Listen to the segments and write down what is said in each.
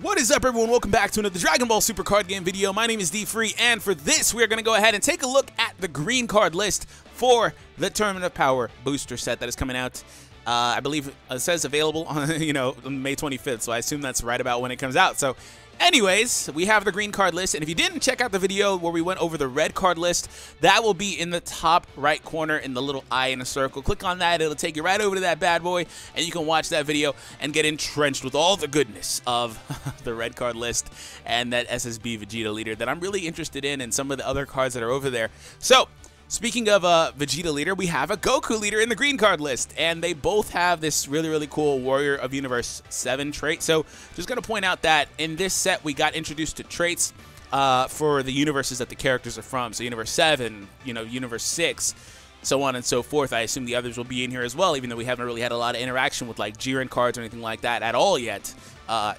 What is up, everyone? Welcome back to another Dragon Ball Super card game video. My name is DFree, and for this, we are going to go ahead and take a look at the green card list for the Tournament of Power booster set that is coming out. I believe it says available on, on May 25th, so I assume that's right about when it comes out. So, anyways, we have the green card list, and if you didn't check out the video where we went over the red card list, that will be in the top right corner in the little eye in a circle. Click on that, it'll take you right over to that bad boy, and you can watch that video and get entrenched with all the goodness of the red card list and that SSB Vegeta Leader that I'm really interested in, and some of the other cards that are over there. So, speaking of Vegeta Leader, we have a Goku Leader in the green card list, and they both have this really cool Warrior of Universe 7 trait. So, just going to point out that in this set, we got introduced to traits for the universes that the characters are from. So, Universe 7, Universe 6, so on and so forth. I assume the others will be in here as well, even though we haven't really had a lot of interaction with, like, Jiren cards or anything like that at all yet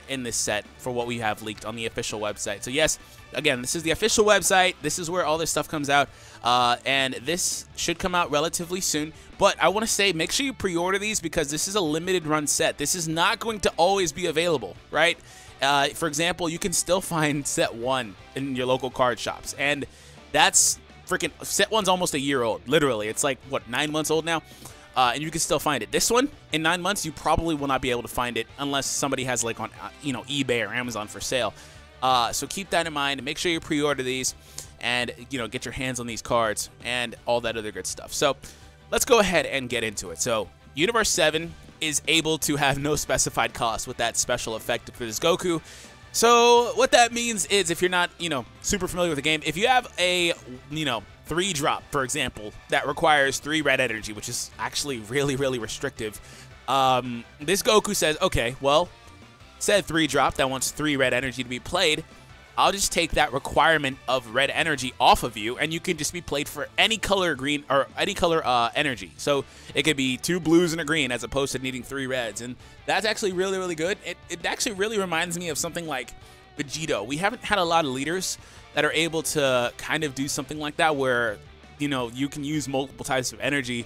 in this set for what we have leaked on the official website. So, yes, again, this is the official website. This is where all this stuff comes out, and this should come out relatively soon. But I want to say, make sure you pre-order these because this is a limited run set. This is not going to always be available, right? For example, you can still find set 1 in your local card shops, and that's freaking set 1's almost a year old. Literally, it's like what, 9 months old now. And you can still find it. This one, in 9 months, you probably will not be able to find it unless somebody has like on, eBay or Amazon for sale. So keep that in mind. Make sure you pre-order these, and get your hands on these cards and all that other good stuff. So let's go ahead and get into it. So Universe 7 is able to have no specified cost with that special effect for this Goku. So what that means is, if you're not super familiar with the game, if you have a 3-drop, for example, that requires 3 red energy, which is actually really restrictive. This Goku says, okay, well, said 3-drop that wants 3 red energy to be played. I'll just take that requirement of red energy off of you, and you can just be played for any color green or any color energy. So it could be 2 blues and a green as opposed to needing 3 reds, and that's actually really good. It actually really reminds me of something like Vegito. We haven't had a lot of leaders that are able to kind of do something like that, where you can use multiple types of energy,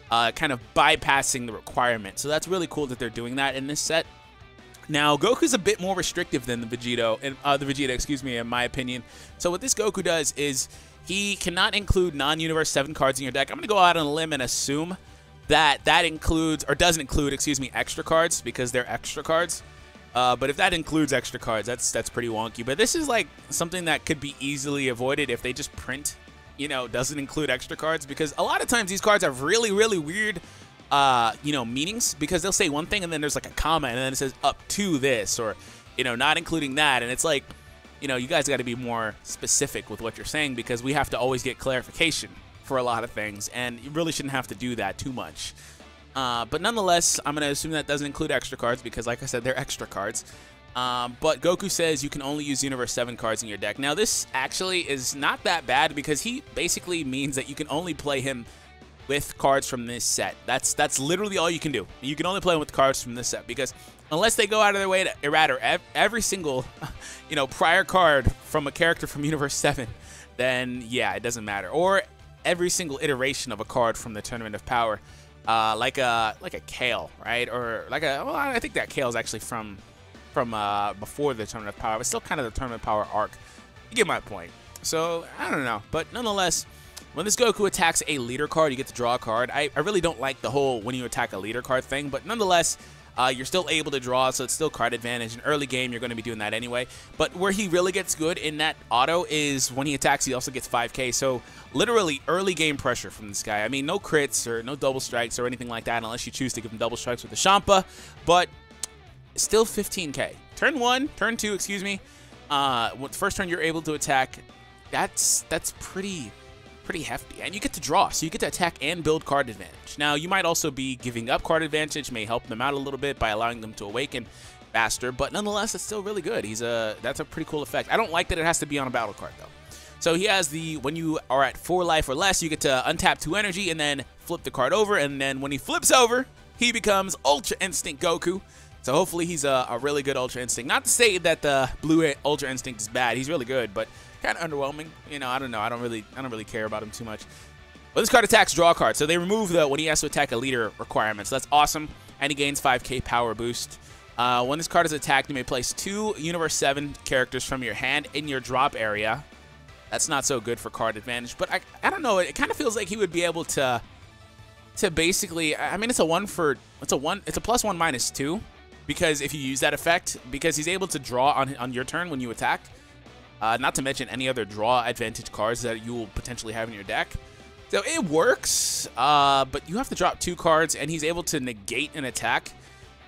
kind of bypassing the requirement. So that's really cool that they're doing that in this set. Now, Goku's a bit more restrictive than the Vegeta, excuse me, in my opinion. So what this Goku does is he cannot include non-Universe 7 cards in your deck. I'm going to go out on a limb and assume that that includes, or doesn't include, excuse me, extra cards, because they're extra cards. But if that includes extra cards, that's pretty wonky. But this is like something that could be easily avoided if they just print, doesn't include extra cards, because a lot of times these cards have really weird meanings, because they'll say one thing and then there's like a comma and then it says up to this, or not including that, and it's like you guys got to be more specific with what you're saying, because we have to always get clarification for a lot of things, and you really shouldn't have to do that too much. But nonetheless, I'm going to assume that doesn't include extra cards, because like I said, they're extra cards. But Goku says you can only use Universe 7 cards in your deck. Now this actually is not that bad, because he basically means that you can only play him with cards from this set. That's literally all you can do. You can only play with cards from this set, because unless they go out of their way to errata every single prior card from a character from Universe 7, then yeah, it doesn't matter. Or every single iteration of a card from the Tournament of Power, like a Kale, right? Or like well, I think that Kale is actually from before the Tournament of Power, but still kind of the Tournament of Power arc. You get my point. So I don't know, but nonetheless, when this Goku attacks a leader card, you get to draw a card. I really don't like the whole when you attack a leader card thing, but nonetheless, you're still able to draw, so it's still card advantage. In early game, you're going to be doing that anyway. But where he really gets good in that auto is when he attacks, he also gets 5k. So literally early game pressure from this guy. I mean, no crits or no double strikes or anything like that, unless you choose to give him double strikes with the Champa, but still 15k. Turn 1, turn 2, excuse me. First turn you're able to attack. That's pretty hefty, and you get to draw, so you get to attack and build card advantage. Now, you might also be giving up card advantage, may help them out a little bit by allowing them to awaken faster, but nonetheless, it's still really good. That's a pretty cool effect. I don't like that it has to be on a battle card, though. So he has when you are at 4 life or less, you get to untap 2 energy and then flip the card over, and then when he flips over, he becomes Ultra Instinct Goku. So hopefully he's a really good Ultra Instinct. Not to say that the blue Ultra Instinct is bad. He's really good, but kind of underwhelming. I don't know. I don't really care about him too much. But this card attacks draw cards, so they remove the when he has to attack a leader requirement. So that's awesome, and he gains 5k power boost. When this card is attacked, you may place 2 Universe 7 characters from your hand in your drop area. That's not so good for card advantage, but I don't know. It kind of feels like he would be able to basically. I mean, it's a +1 -2 because if you use that effect, because he's able to draw on your turn when you attack. Not to mention any other draw advantage cards that you will potentially have in your deck. So it works, but you have to drop 2 cards, and he's able to negate an attack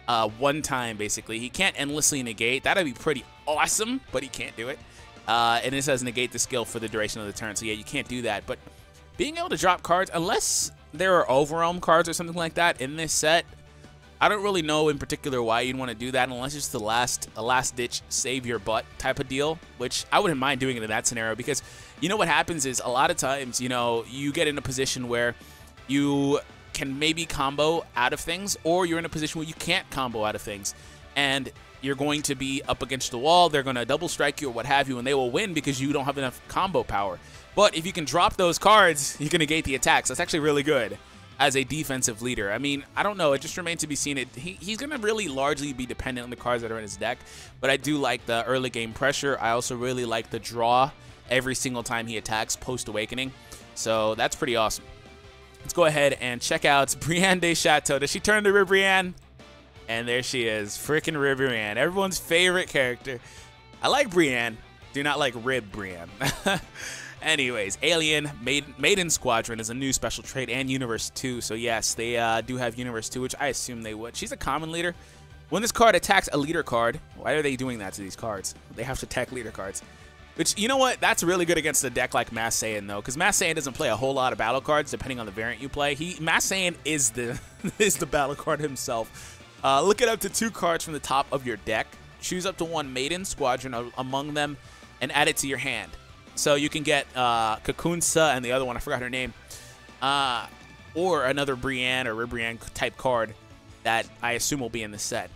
1 time, basically. He can't endlessly negate. That'd be pretty awesome, but he can't do it. And it says negate the skill for the duration of the turn, so yeah, you can't do that. But being able to drop cards, unless there are Overwhelm cards or something like that in this set, I don't really know in particular why you'd want to do that, unless it's a last-ditch save your butt type of deal, which I wouldn't mind doing it in that scenario, because you know what happens is a lot of times, you know, you get in a position where you can maybe combo out of things, or you're in a position where you can't combo out of things, and you're going to be up against the wall, they're going to double strike you or what have you, and they will win because you don't have enough combo power. But if you can drop those cards, you can negate the attacks. That's actually really good as a defensive leader. I mean, I don't know. It just remains to be seen. He's going to really largely be dependent on the cards that are in his deck, but I do like the early game pressure. I also really like the draw every single time he attacks post-awakening, so that's pretty awesome. Let's go ahead and check out Brienne de Chateau. Does she turn to Brienne? And there she is, freaking Brienne, everyone's favorite character. I like Brienne, do not like Rib Brienne. Anyways, Alien Maiden Squadron is a new special trait, and Universe 2. So yes, they do have Universe 2, which I assume they would. She's a common leader. When this card attacks a leader card, why are they doing that to these cards? They have to attack leader cards. Which, you know what? That's really good against a deck like Mass Saiyan, though, because Mass Saiyan doesn't play a whole lot of battle cards, depending on the variant you play. Mass Saiyan is the battle card himself. Look at up to 2 cards from the top of your deck. Choose up to 1 Maiden Squadron among them, and add it to your hand. So you can get Kakunsa and the other one, I forgot her name, or another Brienne or Ribrienne type card that I assume will be in the set.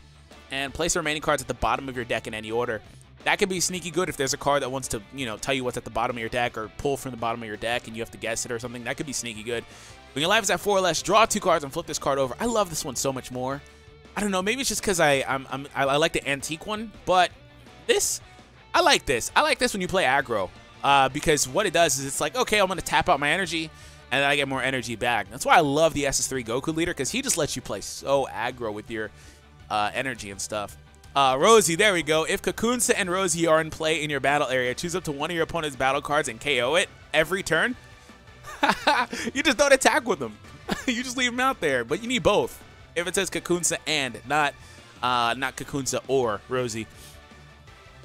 And place the remaining cards at the bottom of your deck in any order. That could be sneaky good if there's a card that wants to, you know, tell you what's at the bottom of your deck, or pull from the bottom of your deck and you have to guess it or something. That could be sneaky good. When your life is at 4 or less, draw 2 cards and flip this card over. I love this one so much more. I don't know, maybe it's just because I like the antique one, but I like this. I like this when you play aggro, because what it does is it's like, okay, I'm going to tap out my energy, and then I get more energy back. That's why I love the SS3 Goku Leader, because he just lets you play so aggro with your energy and stuff. Rosie, there we go. If Kakunsa and Rosie are in play in your battle area, choose up to 1 of your opponent's battle cards and KO it every turn. You just don't attack with them. You just leave them out there, but you need both. If it says Kakunsa and, not Kakunsa or Rosie.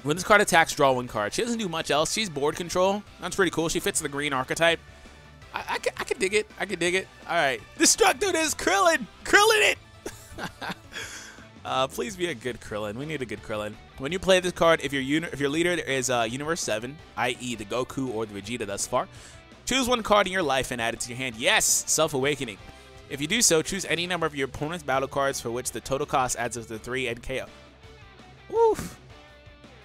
When this card attacks, draw 1 card. She doesn't do much else. She's board control. That's pretty cool. She fits the green archetype. I can dig it. I can dig it. All right. Destructo is Krillin. Krillin it. Please be a good Krillin. We need a good Krillin. When you play this card, if your leader is Universe 7, i.e. the Goku or the Vegeta thus far, choose 1 card in your life and add it to your hand. Yes, Self-Awakening. If you do so, choose any number of your opponent's battle cards for which the total cost adds up to 3 and KO. Woof.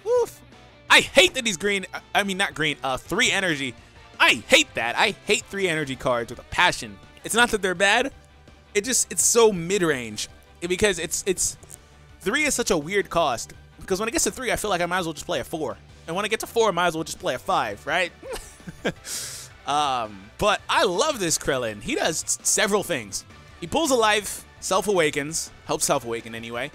Woof. I hate that he's green. I mean, not green. 3 energy. I hate that. I hate 3 energy cards with a passion. It's not that they're bad. It's so mid-range. Because it's 3 is such a weird cost. Because when it gets to 3, I feel like I might as well just play a 4. And when I get to 4, I might as well just play a 5, right? But I love this Krillin. He does several things. He pulls a life, self-awakens, helps self-awaken anyway.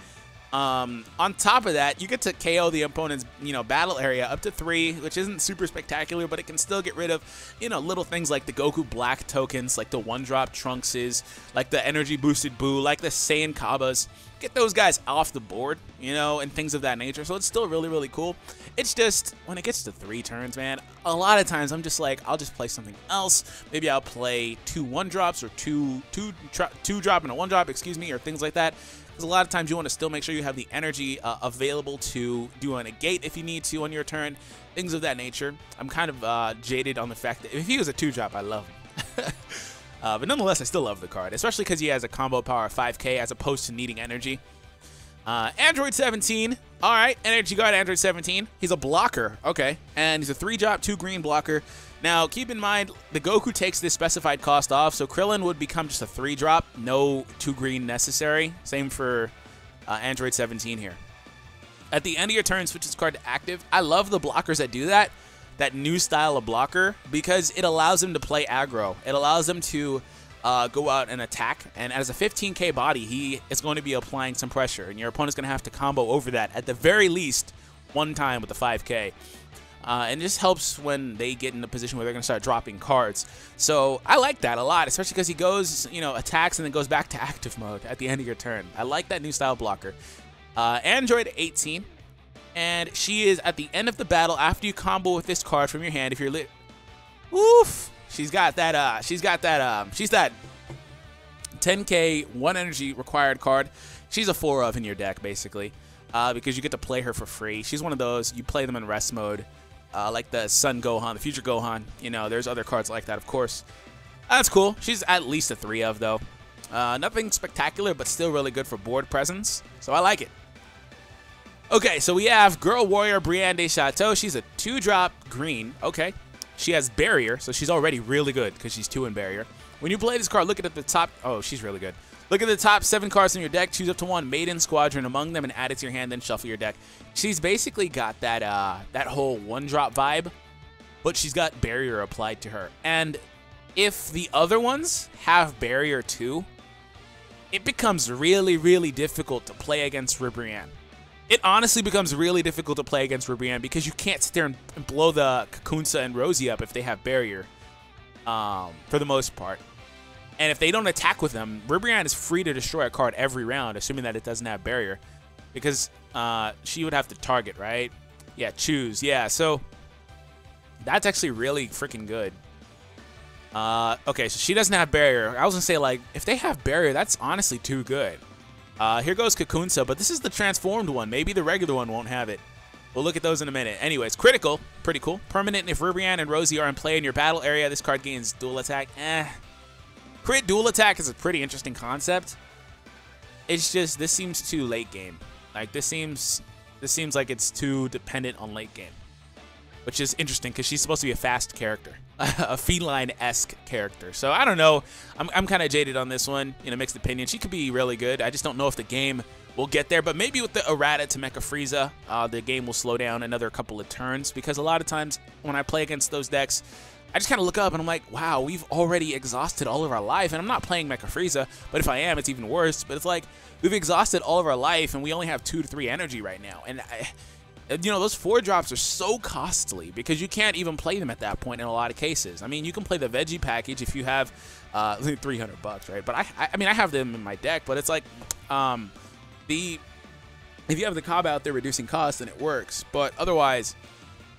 On top of that, you get to KO the opponent's, battle area up to 3, which isn't super spectacular, but it can still get rid of, little things like the Goku Black tokens, like the 1-drop Trunkses, like the energy boosted Buu, like the Saiyan Kabas. Get those guys off the board, and things of that nature. So it's still really, really cool. It's just, when it gets to 3 turns, man, a lot of times I'm just like, I'll just play something else. Maybe I'll play 2 1-drops or 2-drop and a 1-drop, excuse me, or things like that. Because a lot of times you want to still make sure you have the energy available to do a negate if you need to on your turn, things of that nature. I'm kind of jaded on the fact that if he was a 2-drop, I love him. But nonetheless, I still love the card, especially because he has a combo power of 5k as opposed to needing energy. Android 17. All right, Energy Guard Android 17. He's a blocker. Okay, and he's a 3-drop, 2 green blocker. Now, keep in mind, the Goku takes this specified cost off, so Krillin would become just a 3-drop, no 2 green necessary. Same for Android 17 here. At the end of your turn, switch this card to active. I love the blockers that do that. That new style of blocker, because it allows them to play aggro. It allows them to go out and attack, and as a 15k body, he is going to be applying some pressure, and your opponent's going to have to combo over that at the very least one time with the 5k. And it just helps when they get in a position where they're going to start dropping cards. So I like that a lot, especially because he goes, you know, attacks and then goes back to active mode at the end of your turn. I like that new style blocker. Android 18. And she is at the end of the battle after you combo with this card from your hand. If you're lit, oof, she's that 10k 1 energy required card. She's a 4 of in your deck basically, because you get to play her for free. She's one of those you play them in rest mode, like the Sun Gohan, the Future Gohan. You know, there's other cards like that, of course. That's cool. She's at least a 3 of though. Nothing spectacular, but still really good for board presence. So I like it. Okay, so we have Girl Warrior Brienne de Chateau. She's a 2-drop green. Okay. She has Barrier, so she's already really good because she's 2 in Barrier. When you play this card, look at the top. Oh, she's really good. Look at the top 7 cards in your deck. Choose up to 1 Maiden Squadron among them and add it to your hand, then shuffle your deck. She's basically got that that whole 1-drop vibe, but she's got Barrier applied to her. And if the other ones have Barrier too, it becomes really, really difficult to play against Brienne. It honestly becomes really difficult to play against Brienne because you can't sit there and blow the Kakunsa and Rosie up if they have Barrier, for the most part. And if they don't attack with them, Brienne is free to destroy a card every round, assuming that it doesn't have Barrier, because she would have to target, right? Yeah, choose. Yeah, so that's actually really freaking good. Okay, so she doesn't have Barrier. I was gonna say, like, if they have Barrier, that's honestly too good. Here goes Kakunsa, but this is the transformed one. Maybe the regular one won't have it. We'll look at those in a minute. Anyways, critical, pretty cool. Permanent, if Brienne and Rosie are in play in your battle area, this card gains dual attack. Crit dual attack is a pretty interesting concept. It's just, this seems too late game. Like, this seems like it's too dependent on late game, which is interesting because she's supposed to be a fast character, a feline-esque character. So I don't know. I'm kind of jaded on this one. You know, mixed opinion. She could be really good. I just don't know if the game will get there. But maybe with the errata to Mecha Frieza, the game will slow down another couple of turns, because a lot of times when I play against those decks, I just kind of look up and I'm like, wow, we've already exhausted all of our life. And I'm not playing Mecha Frieza, but if I am, it's even worse. But it's like, we've exhausted all of our life and we only have 2 to 3 energy right now. And you know, those 4-drops are so costly because you can't even play them at that point in a lot of cases. I mean, you can play the veggie package if you have $300, right? But I mean, I have them in my deck, but it's like, if you have the Cobb out there reducing cost, then it works. But otherwise,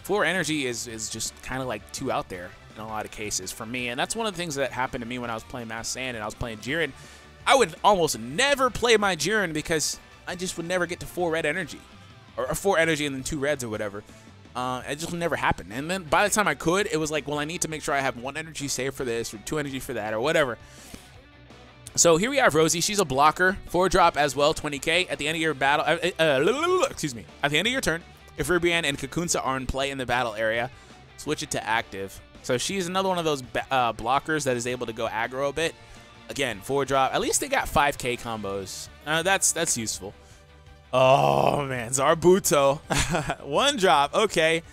4 energy is just kind of like 2 out there in a lot of cases for me. And that's one of the things that happened to me when I was playing Mass Sand and I was playing Jiren. I would almost never play my Jiren because I just would never get to 4 red energy. Or 4 energy and then 2 reds or whatever. It just never happened. And then by the time I could, it was like, well, I need to make sure I have 1 energy saved for this or 2 energy for that or whatever. So here we have Rosie. She's a blocker, 4-drop as well, 20k. At the end of your battle, excuse me, at the end of your turn, if Brienne and Kakunsa are in play in the battle area, switch it to active. So she's another one of those blockers that is able to go aggro a bit. Again, 4-drop. At least they got 5k combos. That's useful. Oh man, Zarbuto, 1-drop. Okay,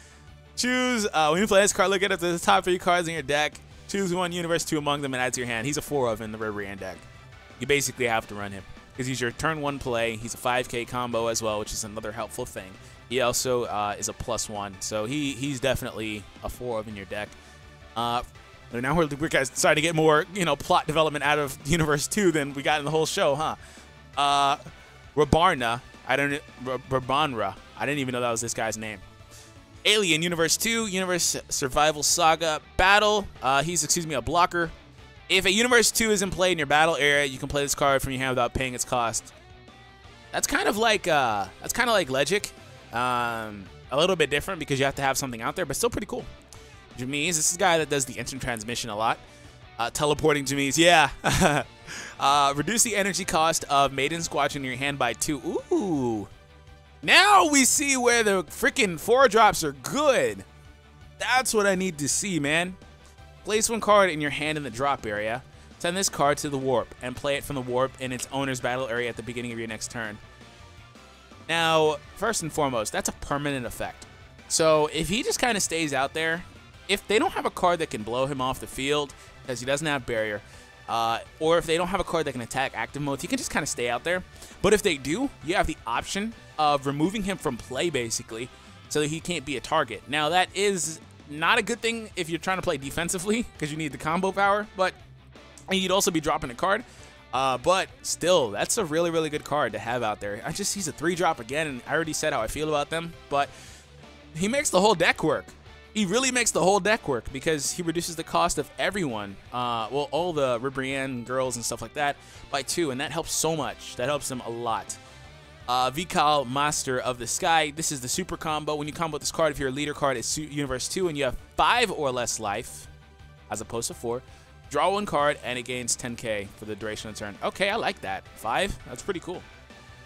choose when you play this card. Look at the top 3 cards in your deck. Choose 1 universe 2 among them and add to your hand. He's a 4 of in the Brienne deck. You basically have to run him because he's your turn 1 play. He's a 5k combo as well, which is another helpful thing. He also is a +1, so he's definitely a 4 of in your deck. Now we're starting to get more, you know, plot development out of universe 2 than we got in the whole show, huh? Rabarna. Rabanra. I didn't even know that was this guy's name. Alien Universe 2, Universe Survival Saga Battle. He's, a blocker. If a Universe 2 is in play in your battle area, you can play this card from your hand without paying its cost. That's kind of like Legic. A little bit different because you have to have something out there, but still pretty cool. Jamise, this is a guy that does the instant transmission a lot. Teleporting Jamise, yeah. Reduce the energy cost of Maiden Squadron in your hand by 2. Ooh. Now we see where the freaking 4-drops are good. That's what I need to see, man. Place 1 card in your hand in the drop area. Send this card to the warp and play it from the warp in its owner's battle area at the beginning of your next turn. Now, first and foremost, that's a permanent effect. So if he just kind of stays out there, if they don't have a card that can blow him off the field because he doesn't have barrier, or if they don't have a card that can attack active modes, he can just kind of stay out there. But if they do, you have the option of removing him from play, basically, so that he can't be a target. Now, that is not a good thing if you're trying to play defensively because you need the combo power, but you'd also be dropping a card. But still, that's a really, really good card to have out there. He's a 3-drop again, and I already said how I feel about them, but he makes the whole deck work. He really makes the whole deck work because he reduces the cost of everyone, well, all the Ribrianne girls and stuff like that, by 2, and that helps so much. That helps him a lot. Kawai Master of the Sky. This is the super combo. When you combo this card, if your leader card is Universe 2 and you have 5 or less life, as opposed to 4, draw 1 card and it gains 10k for the duration of the turn. Okay, I like that. 5? That's pretty cool.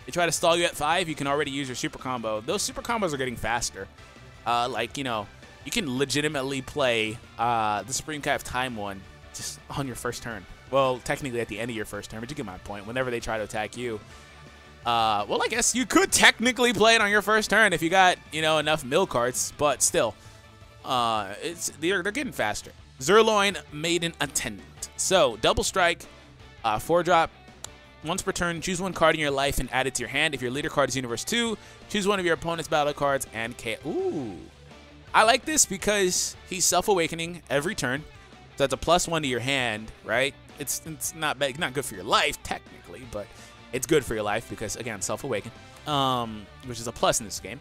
They try to stall you at 5, you can already use your super combo. Those super combos are getting faster. Like, you know, you can legitimately play the Supreme Kai of Time one just on your first turn. Well, technically at the end of your first turn, but you get my point. Whenever they try to attack you. Well, I guess you could technically play it on your first turn if you got, you know, enough mill cards, but still, they're getting faster. Zerloin Maiden Attendant. So, double strike, 4-drop, once per turn, choose 1 card in your life and add it to your hand. If your leader card is Universe 2, choose 1 of your opponent's battle cards and KO. Ooh. I like this because he's self-awakening every turn. So that's a +1 to your hand, right? It's not bad, not good for your life, technically, but it's good for your life because, again, self-awaken, which is a plus in this game.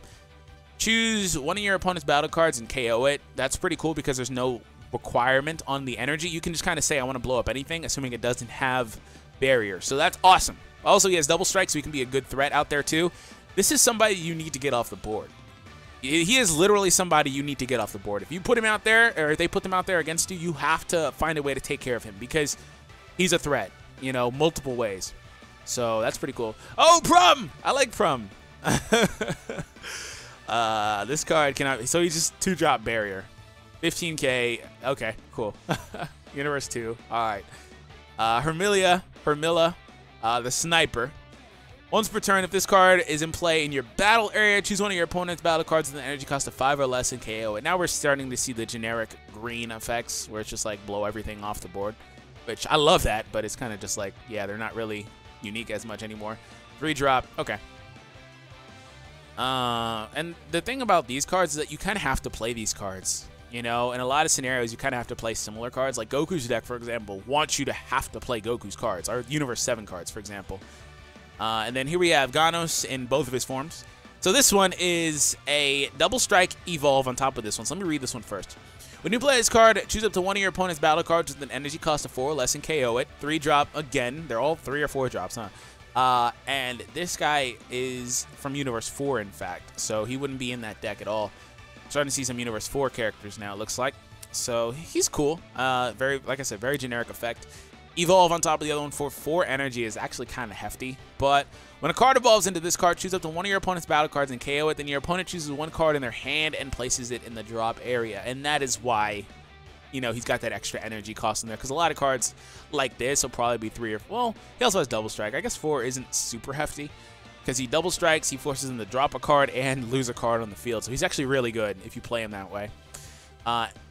Choose 1 of your opponent's battle cards and KO it. That's pretty cool because there's no requirement on the energy. You can just kind of say, I want to blow up anything, assuming it doesn't have barrier. So that's awesome. Also, he has double strike, so he can be a good threat out there, too. This is somebody you need to get off the board. He is literally somebody you need to get off the board. If you put him out there, or if they put them out there against you, you have to find a way to take care of him because he's a threat, you know, multiple ways. So that's pretty cool. Oh, Prum! I like Prum. This card cannot... So he's just 2-drop barrier. 15k. Okay, cool. Universe 2. All right. Hermilla, the Sniper. Once per turn, if this card is in play in your battle area, choose 1 of your opponent's battle cards with an energy cost of 5 or less and KO it. Now we're starting to see the generic green effects where it's just like blow everything off the board, which I love that, but it's kind of just like, yeah, they're not really unique as much anymore. 3-drop. Okay. And the thing about these cards is that you kind of have to play these cards. You know, in a lot of scenarios, you kind of have to play similar cards. Like Goku's deck, for example, wants you to have to play Goku's cards, or Universe 7 cards, for example. And then here we have Ganos in both of his forms. So this one is a double strike evolve on top of this one. So let me read this one first. When you play this card, choose up to 1 of your opponent's battle cards with an energy cost of 4 or less and KO it. 3-drop again. They're all 3 or 4 drops, huh? And this guy is from Universe 4, in fact. So he wouldn't be in that deck at all. I'm starting to see some Universe 4 characters now, it looks like. So he's cool. Very, like I said, very generic effect. Evolve on top of the other one for 4 energy is actually kind of hefty. But when a card evolves into this card, choose up to 1 of your opponent's battle cards and KO it. Then your opponent chooses 1 card in their hand and places it in the drop area. And that is why, you know, he's got that extra energy cost in there. Because a lot of cards like this will probably be 3 or... Well, he also has double strike. I guess 4 isn't super hefty. Because he double strikes, he forces him to drop a card and lose a card on the field. So he's actually really good if you play him that way.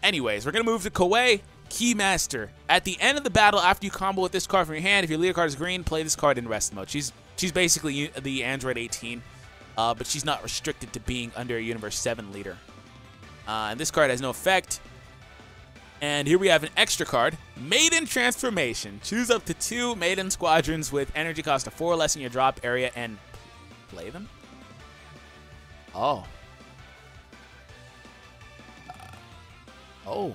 Anyways, we're going to move to Kawai Keymaster. At the end of the battle, after you combo with this card from your hand, if your leader card is green, play this card in rest mode. She's basically the Android 18, but she's not restricted to being under a Universe 7 leader. And this card has no effect. And here we have an extra card, Maiden Transformation. Choose up to 2 Maiden Squadrons with energy cost of 4 or less in your drop area and play them. Oh. Oh.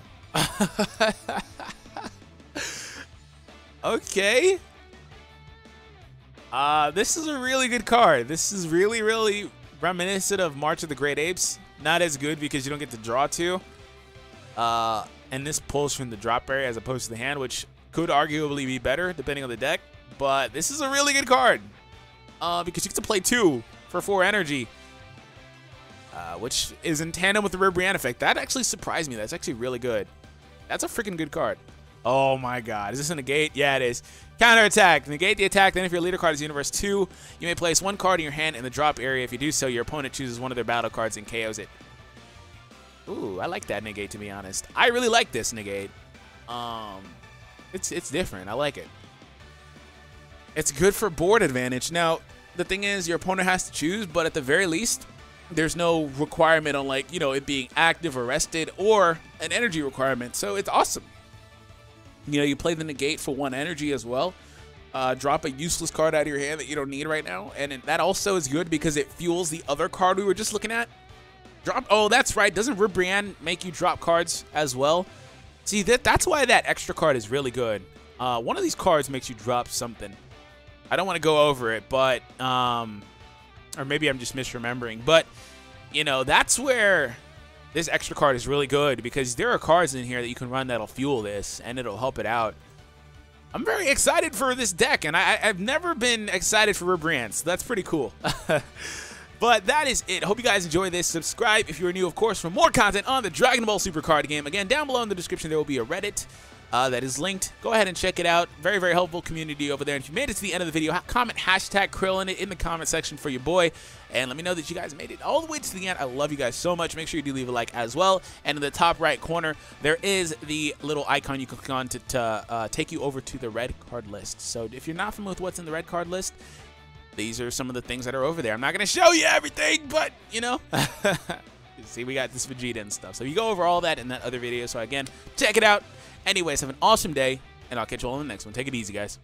Okay. This is a really good card. This is really, really reminiscent of March of the Great Apes. Not as good because you don't get to draw 2. And this pulls from the drop area as opposed to the hand, which could arguably be better depending on the deck. But this is a really good card. Because you get to play 2 for 4 energy. Which is in tandem with the Ribrianne effect. That actually surprised me. That's actually really good. That's a freaking good card. Oh my god. Is this a negate? Yeah, it is. Counterattack. Negate the attack. Then if your leader card is Universe 2, you may place one card in your hand in the drop area. If you do so, your opponent chooses one of their battle cards and KOs it. Ooh, I like that negate, to be honest. I really like this negate. It's different. I like it. It's good for board advantage. Now, the thing is, your opponent has to choose, but at the very least, there's no requirement on, like, you know, it being active or rested or an energy requirement. So it's awesome. You know, you play the negate for 1 energy as well. Drop a useless card out of your hand that you don't need right now. And that also is good because it fuels the other card we were just looking at. Drop. Oh, that's right. Doesn't Ribrianne make you drop cards as well? See, that's why that extra card is really good. One of these cards makes you drop something. I don't want to go over it, but... or maybe I'm just misremembering. But, you know, that's where... this extra card is really good because there are cards in here that you can run that'll fuel this, and it'll help it out. I'm very excited for this deck, and I've never been excited for Ribrianne, so that's pretty cool. But that is it. Hope you guys enjoy this. Subscribe if you're new, of course, for more content on the Dragon Ball Super card game. Again, down below in the description, there will be a Reddit that is linked. Go ahead and check it out. Very, very helpful community over there. And if you made it to the end of the video, comment hashtag Krillin in the comment section for your boy. And let me know that you guys made it all the way to the end. I love you guys so much. Make sure you do leave a like as well. And in the top right corner, there is the little icon you can click on to take you over to the red card list. So if you're not familiar with what's in the red card list, these are some of the things that are over there. I'm not going to show you everything, but, you know. See, we got this Vegeta and stuff. So you go over all that in that other video. So, again, check it out. Anyways, have an awesome day, and I'll catch you all in the next one. Take it easy, guys.